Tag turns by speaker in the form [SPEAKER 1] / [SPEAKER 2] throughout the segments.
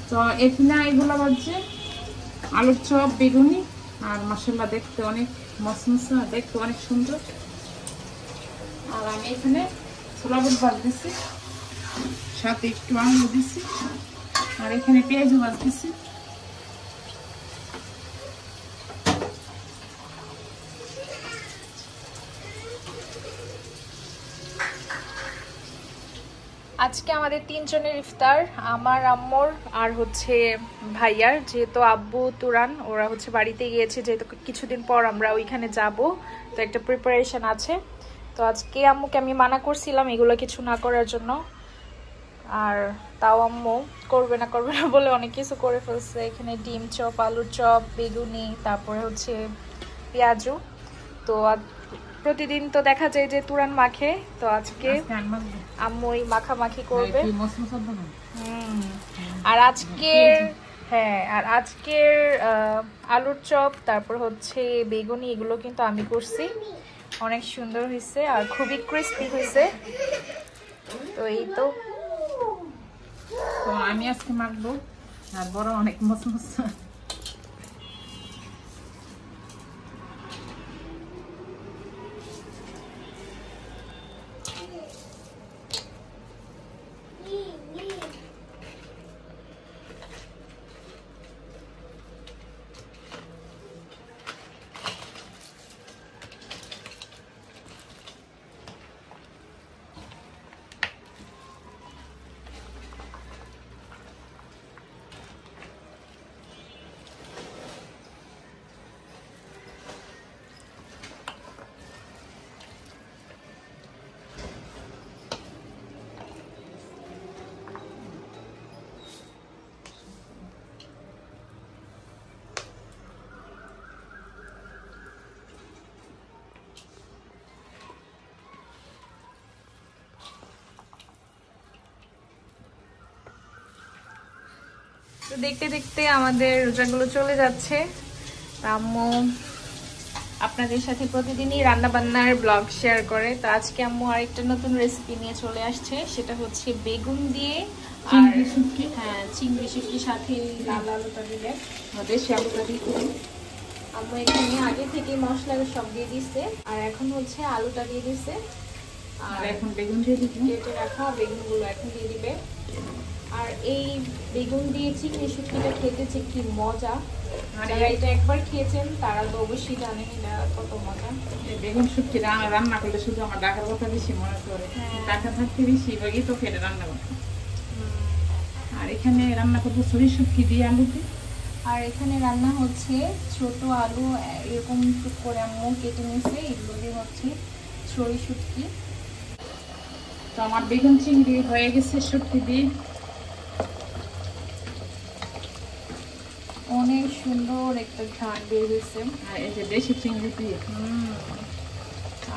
[SPEAKER 1] তো এখানে এগুলো বাজছে আলুর চপ, বেগুনি আর মাশাআল্লাহ দেখতে অনেক মসমসা, দেখতে অনেক সুন্দর। আর আমি এখানে ছোলা বুট ভাজতেছি, সাথে একটু আলু দিচ্ছি, আর এখানে পেঁয়াজও ভাজতেছি।
[SPEAKER 2] আজকে আমাদের 3 জনের ইফতার, আমার, আম্মুর আর হচ্ছে ভাইয়ার। যেহেতু আব্বু তুরান ওরা হচ্ছে বাড়িতে গিয়েছে, যেহেতু কিছুদিন পর আমরা ওইখানে যাব, তো একটা প্রিপারেশন আছে। তো আজকে আম্মুকে আমি মানা করছিলাম এগুলো কিছু না করার জন্য, আর তাও আম্মু করবে না বলে অনেক কিছু করে ফেলছে। এখানে ডিম চপ, আলুর চপ, বেগুনি, তারপরে হচ্ছে পেঁয়াজু। তো প্রতিদিন তো দেখা যায় যে তুরান মাখে, তো আজকে আম্মু ওই মাখামাখি করবে। আর আজকের আলুর চপ, তারপর হচ্ছে বেগুনি, এগুলো কিন্তু আমি করছি। অনেক সুন্দর হয়েছে আর খুবই ক্রিস্পি হয়েছে। তো এই তো
[SPEAKER 1] আমি আজকে মাখবো, আর বড় অনেক মসমসা।
[SPEAKER 2] তো দেখতে দেখতে আমাদের রোজাগুলো চলে যাচ্ছে। আম্মু আপনাদের সাথে প্রতিদিনই রান্না বান্নার ব্লগ শেয়ার করে। তো আজকে আম্মু আরেকটা নতুন রেসিপি নিয়ে চলে আসছে, সেটা হচ্ছে বেগুন দিয়ে চিংড়ি শুটকি। হ্যাঁ, চিংড়ি শুটকির সাথে লাল আলুটা দিলে,
[SPEAKER 1] দেশি আলুটা দিয়ে
[SPEAKER 2] আম্মু এখানে আগে থেকে মশলা সব দিয়ে দিচ্ছে, আর এখন হচ্ছে আলুটা দিয়ে দিচ্ছে,
[SPEAKER 1] আর এখন বেগুন দিয়ে দিবে।
[SPEAKER 2] কেটে রাখা বেগুনগুলো এখন দিয়ে দিবে। আর এই বেগুন দিয়ে চিংড়ি শুটকিটা খেতে যে কি মজা, যারা এটা একবার খেয়েছেন তারা তো অবশ্যই জানেন এটা কত মজা।
[SPEAKER 1] বেগুন শুটকি রান্না করলে শুধু আমার ঢাকার কথা বেশি মনে পড়ে, ঢাকা থাকতে বেশিরভাগই তো খেতে রান্না করতে। আর এখানে রান্না করবো ছড়ি শুটকি দিয়ে আলুতে।
[SPEAKER 2] আর এখানে রান্না হচ্ছে ছোট আলু এরকম করে আম্মু কেটে নিয়েছে, এগুলো দিয়ে হচ্ছে ছড়ি শুটকি।
[SPEAKER 1] তো আমার বেগুন চিংড়ি হয়ে গেছে শুটকি দিয়ে।
[SPEAKER 2] অনেক সুন্দর একটা ঘ্রাণ বের হয়েছে।
[SPEAKER 1] আর এই যে দেশি চিংড়ি দিয়ে,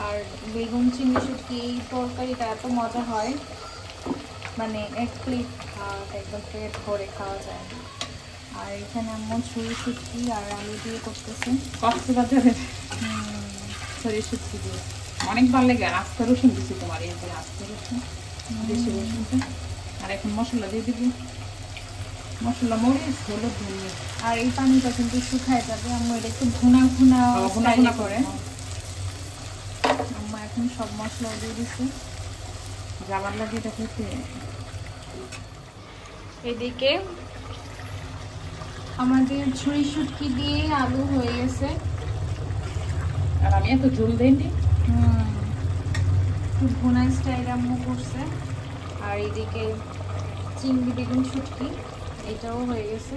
[SPEAKER 2] আর বেগুন চিংড়ি শুটকি এই তরকারিটা এত মজা হয়, মানে এক প্লেট একদম পেট ভরে খাওয়া যায়। আর এখানে আম্মু ছড়ি শুটকি আর আলু দিয়ে করতেছে
[SPEAKER 1] কক্সবাজারের ছড়ি শুটকি দিয়ে। অনেক ভালো লাগে। আর আস্তা রসুন দিচ্ছি, তোমার এই যে আস্তা রসুন, দেশি রসুনটা। আর এখন মশলা দিয়ে দিবি, মশলা, মরিচ, হলুদ, ধনিয়া।
[SPEAKER 2] আর এই পানিটা কিন্তু শুকায় যাবে। আম্মু এটা একটু ভুনা ভুনা করে। আম্মু এখন সব মশলা দিয়ে দিচ্ছে,
[SPEAKER 1] যাবার লাগে এটা খেতে।
[SPEAKER 2] এদিকে আমাদের ছড়ি শুটকি দিয়ে আলু হয়ে গেছে।
[SPEAKER 1] আর আমি এত ঝোল দিইনি,
[SPEAKER 2] খুব ভুনা স্টাইল আম্মু করছে। আর এদিকে চিংড়ি বেগুন শুটকি এটাও হয়ে গেছে।